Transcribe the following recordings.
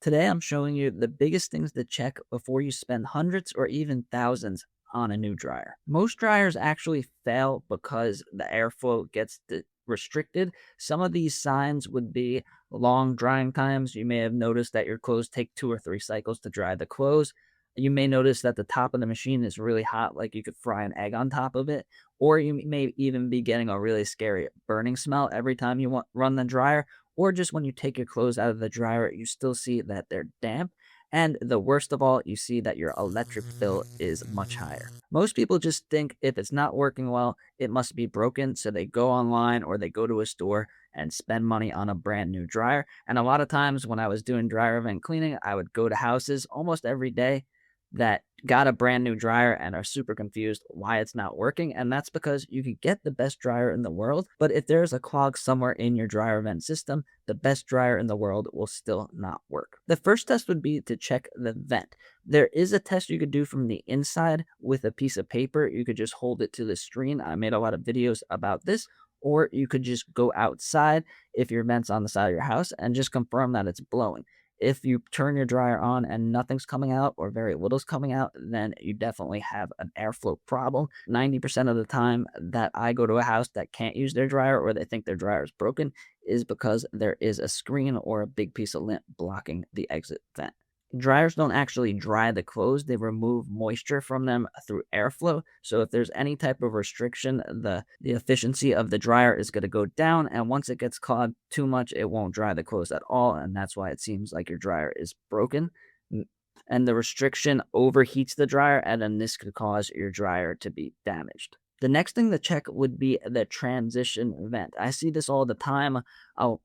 Today, I'm showing you the biggest things to check before you spend hundreds or even thousands on a new dryer. Most dryers actually fail because the airflow gets restricted. Some of these signs would be long drying times. You may have noticed that your clothes take 2 or 3 cycles to dry the clothes. You may notice that the top of the machine is really hot, like you could fry an egg on top of it. Or you may even be getting a really scary burning smell every time you run the dryer, or just when you take your clothes out of the dryer, you still see that they're damp. And the worst of all, you see that your electric bill is much higher. Most people just think if it's not working well, it must be broken. So they go online or they go to a store and spend money on a brand new dryer. And a lot of times when I was doing dryer vent cleaning, I would go to houses almost every day that got a brand new dryer and are super confused why it's not working. And that's because you could get the best dryer in the world, but if there's a clog somewhere in your dryer vent system, the best dryer in the world will still not work. The first test would be to check the vent. There is a test you could do from the inside with a piece of paper. You could just hold it to the screen. I made a lot of videos about this. Or you could just go outside if your vent's on the side of your house and just confirm that it's blowing. If you turn your dryer on and nothing's coming out or very little's coming out, then you definitely have an airflow problem. 90% of the time that I go to a house that can't use their dryer or they think their dryer is broken is because there is a screen or a big piece of lint blocking the exit vent. Dryers don't actually dry the clothes, they remove moisture from them through airflow. So if there's any type of restriction, the efficiency of the dryer is going to go down. And once it gets clogged too much, it won't dry the clothes at all. And that's why it seems like your dryer is broken. And the restriction overheats the dryer, and then this could cause your dryer to be damaged. The next thing to check would be the transition vent. I see this all the time. I'll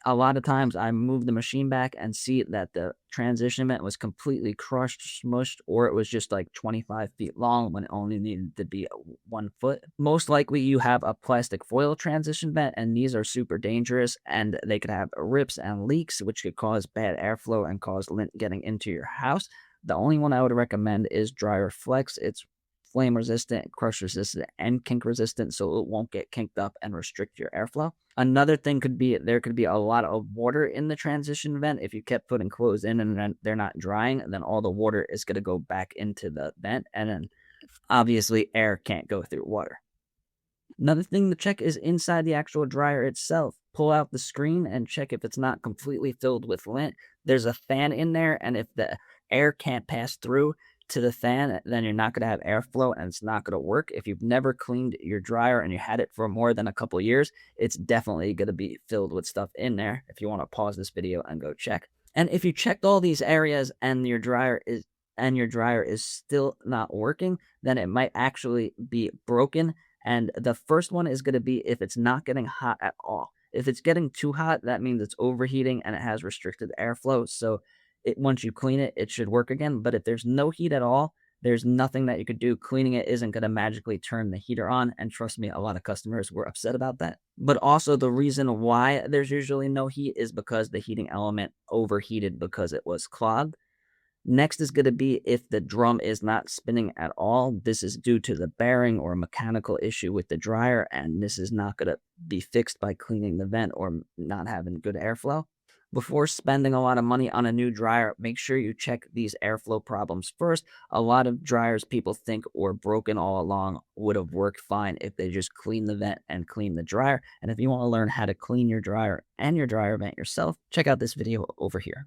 a lot of times I move the machine back and see that the transition vent was completely crushed, smushed, or it was just like 25 feet long when it only needed to be 1 foot. Most likely you have a plastic foil transition vent, and these are super dangerous and they could have rips and leaks, which could cause bad airflow and cause lint getting into your house. The only one I would recommend is Dryer Flex. It's flame resistant, crush resistant, and kink resistant, so it won't get kinked up and restrict your airflow. Another thing could be there could be a lot of water in the transition vent. If you kept putting clothes in and then they're not drying, then all the water is going to go back into the vent, and then obviously air can't go through water. Another thing to check is inside the actual dryer itself. Pull out the screen and check if it's not completely filled with lint. There's a fan in there, and if the air can't pass through to the fan, then you're not going to have airflow and it's not going to work. If you've never cleaned your dryer and you had it for more than a couple years, it's definitely going to be filled with stuff in there. If you want to pause this video and go check. And if you checked all these areas and your dryer is still not working, then it might actually be broken. And the first one is going to be if it's not getting hot at all. If it's getting too hot, that means it's overheating and it has restricted airflow. So once you clean it, it should work again. But if there's no heat at all, there's nothing that you could do. Cleaning it isn't going to magically turn the heater on. And trust me, a lot of customers were upset about that. But also the reason why there's usually no heat is because the heating element overheated because it was clogged. Next is going to be if the drum is not spinning at all. This is due to the bearing or mechanical issue with the dryer, and this is not going to be fixed by cleaning the vent or not having good airflow. Before spending a lot of money on a new dryer, make sure you check these airflow problems first. A lot of dryers people think were broken all along would have worked fine if they just clean the vent and clean the dryer. And if you want to learn how to clean your dryer and your dryer vent yourself, check out this video over here.